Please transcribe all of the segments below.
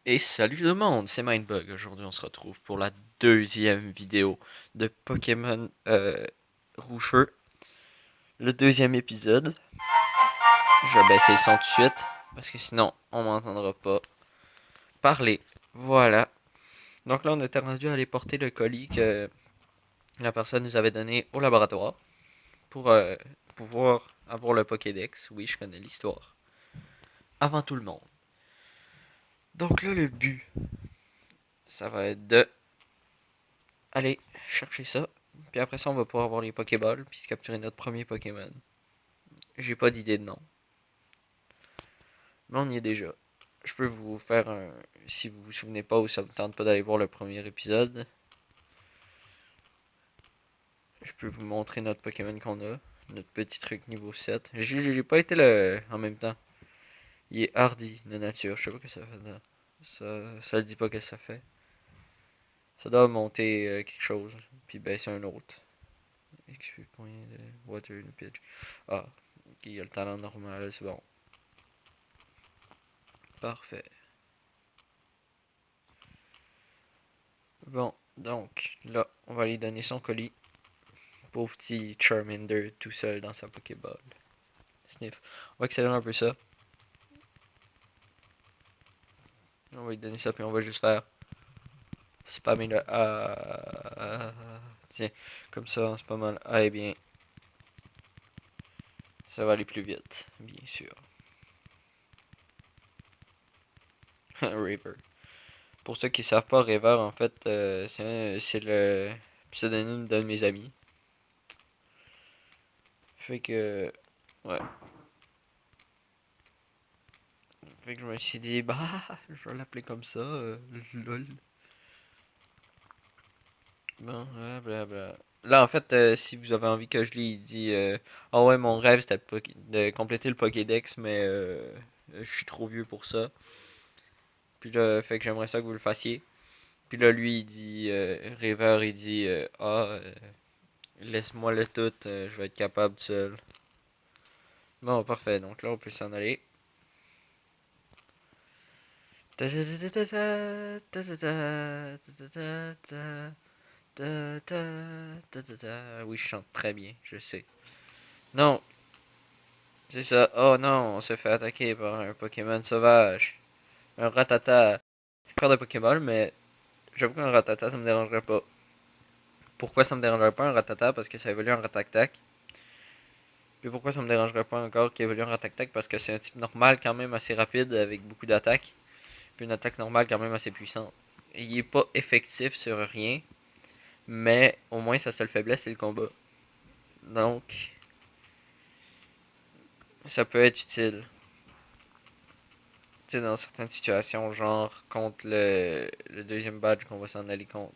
Et salut tout le monde, c'est Mindbug. Aujourd'hui, on se retrouve pour la deuxième vidéo de Pokémon Rouge-Feu. Le deuxième épisode. Je vais baisser le son tout de suite, parce que sinon, on m'entendra pas parler. Voilà. Donc là, on était rendu à aller porter le colis que la personne nous avait donné au laboratoire pour pouvoir avoir le Pokédex. Oui, je connais l'histoire. Avant tout le monde. Donc là, le but, ça va être de aller chercher ça. Puis après ça, on va pouvoir avoir les Pokéballs, puis capturer notre premier Pokémon. J'ai pas d'idée de nom. Mais on y est déjà. Je peux vous faire un. Si vous vous souvenez pas ou ça vous tente pas d'aller voir le premier épisode, je peux vous montrer notre Pokémon qu'on a. Notre petit truc niveau 7. J'ai pas été le en même temps. Il est hardy de nature. Je sais pas ce que ça fait. Ça le dit pas ce que ça fait. Ça doit monter quelque chose. Puis baisser un autre. XP point de Water Pitch. Ah, ok, il a le talent normal, c'est bon. Parfait. Bon, donc là, on va lui donner son colis. Pauvre petit Charmander tout seul dans sa Pokéball. Sniff. On va accélérer un peu ça. On va lui donner ça, puis on va juste faire spammer le A. Tiens, comme ça, en spammant le A, et bien, ça va aller plus vite, bien sûr. River. Pour ceux qui savent pas, River, en fait, c'est le pseudonyme d'un de mes amis. Fait que, ouais. Fait que je me suis dit, bah, je vais l'appeler comme ça, lol. Bon, blablabla. Là, en fait, si vous avez envie que je lis, il dit ah ouais, mon rêve c'était de compléter le Pokédex, mais je suis trop vieux pour ça. Puis là, fait que j'aimerais ça que vous le fassiez. Puis là, lui, il dit rêveur, il dit laisse-moi le tout, je vais être capable tout seul. Bon, parfait. Donc là, on peut s'en aller. Oui, je chante très bien, je sais. Non, c'est ça. Oh non, on s'est fait attaquer par un Pokémon sauvage. Un Ratata. J'ai peur de Pokémon, mais j'avoue qu'un Ratata, ça me dérangerait pas. Pourquoi ça me dérangerait pas un Ratata? Parce que ça évolue en Ratactac. Puis pourquoi ça me dérangerait pas encore qu'il évolue en Ratactac? Parce que c'est un type normal quand même assez rapide avec beaucoup d'attaques. Puis une attaque normale quand même assez puissante. Il est pas effectif sur rien, mais au moins sa seule faiblesse c'est le combat. Donc, ça peut être utile. Tu sais, dans certaines situations, genre contre le deuxième badge qu'on va s'en aller contre.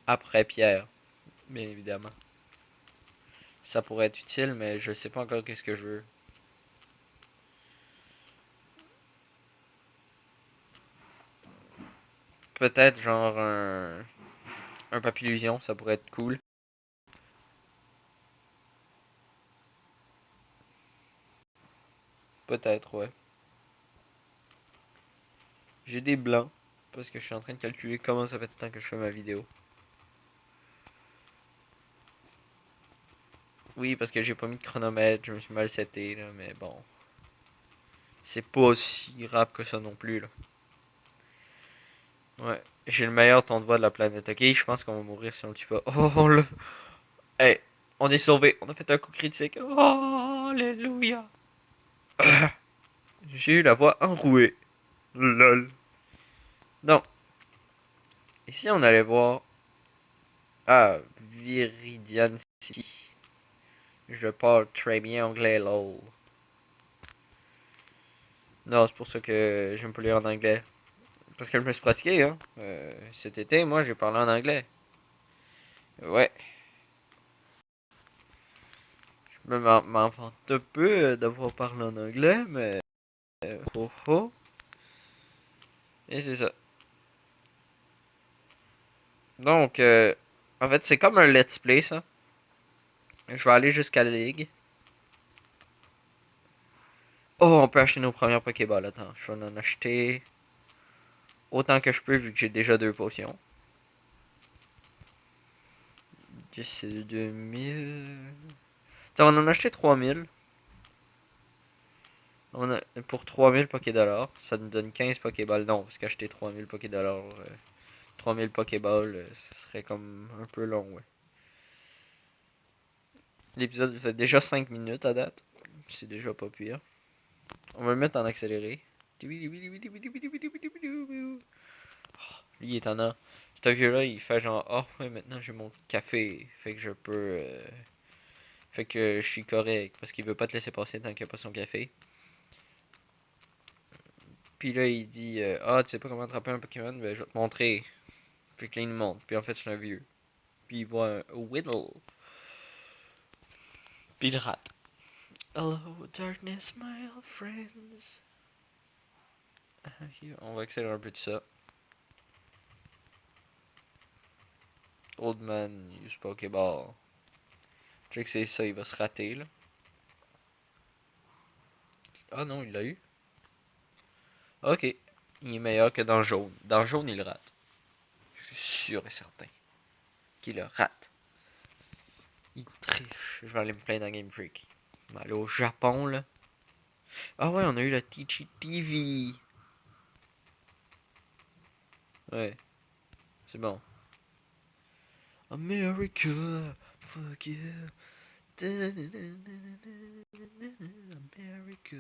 Après Pierre, bien évidemment. Ça pourrait être utile, mais je sais pas encore qu'est-ce que je veux. Peut-être genre un papillusion, ça pourrait être cool. Peut-être, ouais. J'ai des blancs, parce que je suis en train de calculer comment ça fait de temps que je fais ma vidéo. Oui, parce que j'ai pas mis de chronomètre, je me suis mal seté, là, mais bon. C'est pas si grave que ça non plus, là. Ouais. J'ai le meilleur ton de voix de la planète, ok? Je pense qu'on va mourir si on le tue pas. Oh, on l'a. Hey, on est sauvé. On a fait un coup critique. Oh, alléluia. J'ai eu la voix enrouée. Lol. Non. Ici, on allait voir. Ah, Viridian City. Je parle très bien anglais, lol. Non, c'est pour ça que j'aime pas lire en anglais. Parce que je me suis pratiqué, hein. Cet été, moi, j'ai parlé en anglais. Ouais. Je m'en vante un peu d'avoir parlé en anglais, mais. Oh oh. Et c'est ça. Donc, en fait, c'est comme un let's play, ça. Je vais aller jusqu'à la ligue. Oh, on peut acheter nos premières Pokéballs. Attends, je vais en acheter. autant que je peux vu que j'ai déjà 2 potions. 10 c'est 2000. Attends, on va en acheter 3000. Pour 3000 Pokédollars, ça nous donne 15 Pokéballs. Non, parce qu'acheter 3000 Pokédollars, 3000 Pokéballs, ce serait comme un peu long, ouais. L'épisode fait déjà 5 minutes à date. C'est déjà pas pire. On va le mettre en accéléré. Lui, il est étonnant. Ce vieux-là, il fait genre, ah ouais, maintenant j'ai mon café. Fait que je peux. Fait que je suis correct. Parce qu'il veut pas te laisser passer tant qu'il a pas son café. Puis là, il dit, ah, tu sais pas comment attraper un Pokémon? Ben, je vais te montrer. Fait que là, il nous montre. Puis en fait, c'est un vieux. Puis il voit un Whittle. Puis il rate. Hello, darkness, my old friends. On va accélérer un peu tout ça. Old man use Pokéball. Je sais que c'est ça, il va se rater là. Ah non, il l'a eu. Ok. Il est meilleur que dans le jaune. Dans le jaune, il le rate. Je suis sûr et certain qu'il le rate. Il triche. Je vais aller me plaindre dans Game Freak. Je vais aller au Japon là. Ah ouais, on a eu la Teachy TV. Ouais, c'est bon. America, fuck you. America.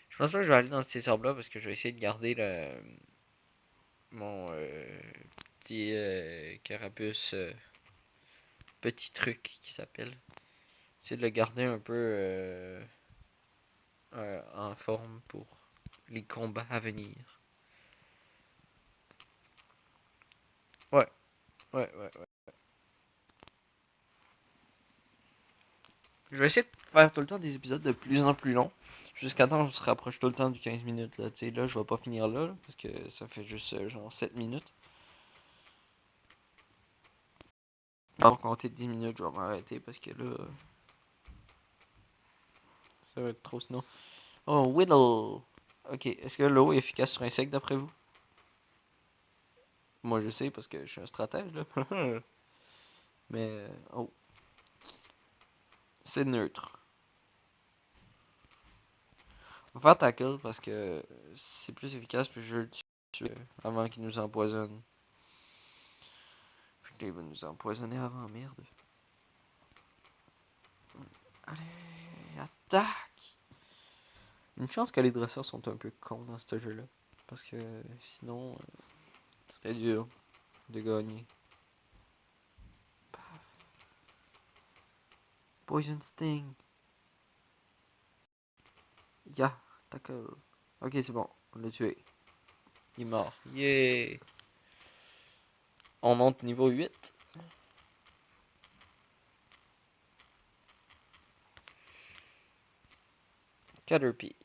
Je pense pas que je vais aller dans ces arbres-là parce que je vais essayer de garder mon petit carapuce petit truc qui s'appelle. Essayer de le garder un peu en forme pour les combats à venir. Ouais, ouais, ouais, ouais. Je vais essayer de faire tout le temps des épisodes de plus en plus longs. Jusqu'à temps, on se rapproche tout le temps du 15 minutes. Là, là je vais pas finir là, parce que ça fait juste genre 7 minutes. Pour compter 10 minutes, je vais m'arrêter parce que là, ça va être trop sinon. Oh, Whittle! Ok, est-ce que l'eau est efficace sur un insecte d'après vous? Moi je sais parce que je suis un stratège là. Mais, oh, c'est neutre. On va faire tackle parce que c'est plus efficace puis je le tue avant qu'il nous empoisonne. Puis là, il va nous empoisonner avant, merde. Allez, attaque! Une chance que les dresseurs sont un peu cons dans ce jeu-là. Parce que sinon, ce serait dur de gagner. Paf. Poison Sting. Ya, tackle. Ok, c'est bon, on l'a tué. Il est mort. Yeah! On monte niveau 8. Caterpie.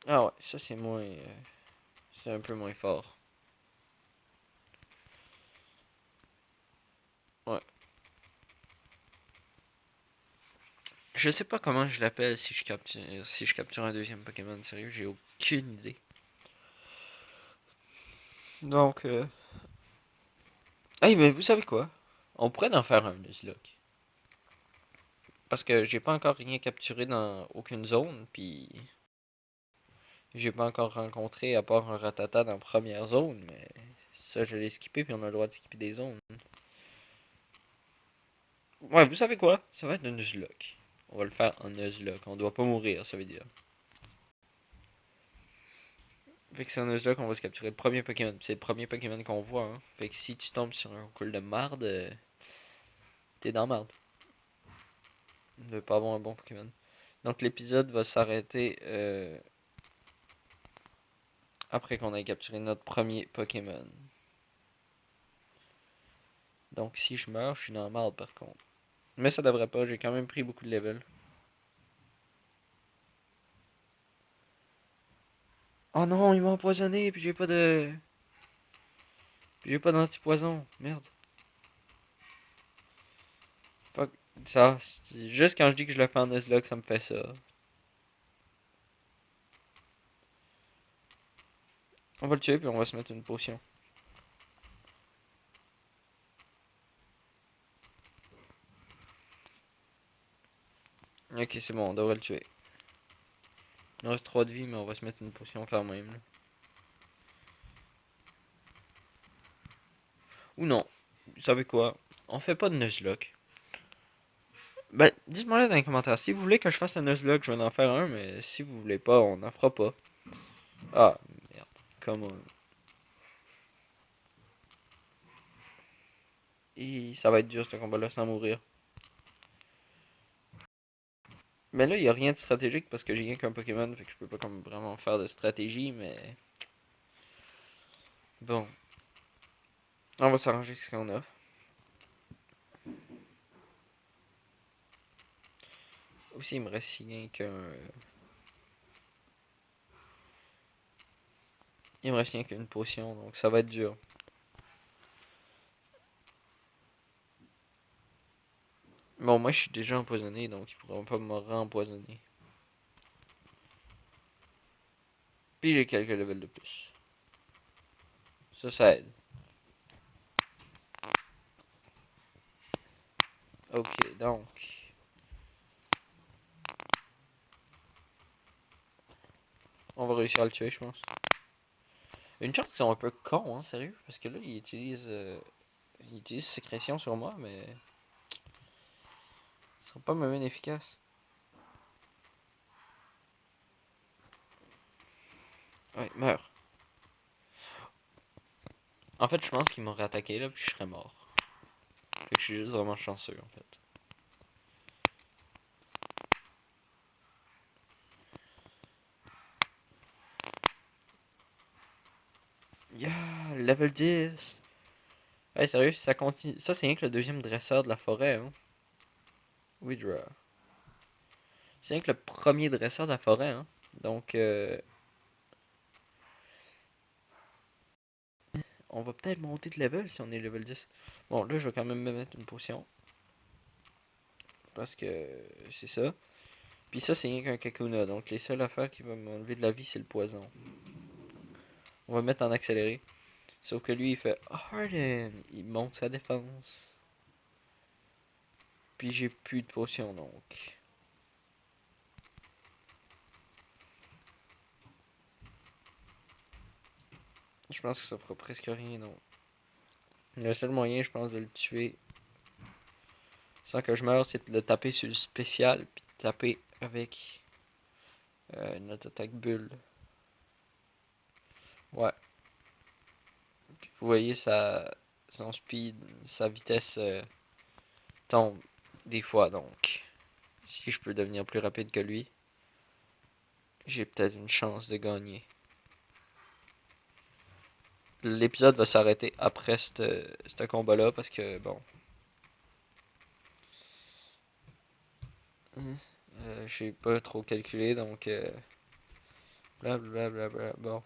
Ah ouais, ça c'est moins. C'est un peu moins fort. Ouais. Je sais pas comment je l'appelle si je capture un deuxième Pokémon. Sérieux, j'ai aucune idée. Donc, hey, mais vous savez quoi? On pourrait en faire un Nuzlocke. Parce que j'ai pas encore rien capturé dans aucune zone, puis j'ai pas encore rencontré à part un Ratata dans la première zone, mais ça je l'ai skippé, puis on a le droit de skipper des zones. Ouais, vous savez quoi? Ça va être un Nuzlocke. On va le faire en Nuzlocke. On doit pas mourir, ça veut dire. Fait que c'est en Nuzlocke qu'on va se capturer le premier Pokémon. C'est le premier Pokémon qu'on voit, hein. Fait que si tu tombes sur un col de marde, t'es dans marde. De pas avoir un bon Pokémon. Donc l'épisode va s'arrêter après qu'on ait capturé notre premier Pokémon. Donc si je meurs, je suis dans marde par contre. Mais ça devrait pas, j'ai quand même pris beaucoup de level. Oh non, il m'a empoisonné, puis j'ai pas de. Puis j'ai pas d'antipoison. Merde. Fuck. Ça, juste quand je dis que je le fais en Nuzlocke, ça me fait ça. On va le tuer, puis on va se mettre une potion. Ok, c'est bon, on devrait le tuer. Il nous reste 3 de vie, mais on va se mettre une potion quand même. Là. Ou non. Vous savez quoi? On fait pas de Nuzlocke. Ben, dites-moi là dans les commentaires. Si vous voulez que je fasse un Nuzlocke, je vais en faire un, mais si vous voulez pas, on n'en fera pas. Ah, merde. Come on. Et ça va être dur ce combat-là sans mourir. Mais là, il n'y a rien de stratégique parce que j'ai rien qu'un Pokémon, fait que je peux pas comme vraiment faire de stratégie, mais... Bon. On va s'arranger ce qu'on a. Aussi, il me reste rien qu'un... Il me reste rien qu'une potion, donc ça va être dur. Bon, moi, je suis déjà empoisonné, donc ils pourront pas me re-empoisonner. Puis j'ai quelques levels de plus. Ça aide. Ok, donc... On va réussir à le tuer, je pense. Une chance qu'ils sont un peu cons, hein, sérieux. Parce que là, ils utilisent sécrétion sur moi, mais... Ils sont pas même efficaces. Ouais, meurs. En fait, je pense qu'ils m'auraient attaqué là, puis je serais mort. Fait que je suis juste vraiment chanceux, en fait. Yeah, level 10. Ouais, sérieux, si ça continue... Ça, c'est rien que le deuxième dresseur de la forêt, hein. Withdraw. C'est rien que le premier dresseur de la forêt, hein. Donc, on va peut-être monter de level si on est level 10. Bon, là, je vais quand même me mettre une potion. Parce que c'est ça. Puis ça, c'est rien qu'un Kakuna. Donc, les seules affaires qui vont m'enlever de la vie, c'est le poison. On va mettre en accéléré. Sauf que lui, il fait Harden. Il monte sa défense. Puis j'ai plus de potions, donc. Je pense que ça fera presque rien, non. Le seul moyen, je pense, de le tuer sans que je meure, c'est de le taper sur le spécial, puis de taper avec notre attaque bulle. Ouais. Puis vous voyez son speed, sa vitesse tombe des fois, donc si je peux devenir plus rapide que lui, j'ai peut-être une chance de gagner. L'épisode va s'arrêter après ce combat-là parce que, bon, j'ai pas trop calculé, donc blablabla. Bon,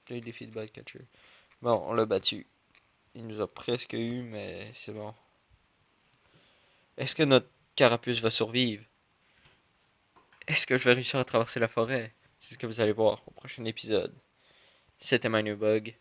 j'ai eu des feedbacks catchers. Bon, on l'a battu. Il nous a presque eu, mais c'est bon. Est-ce que notre carapuce va survivre? Est-ce que je vais réussir à traverser la forêt? C'est ce que vous allez voir au prochain épisode. C'était Minerbug.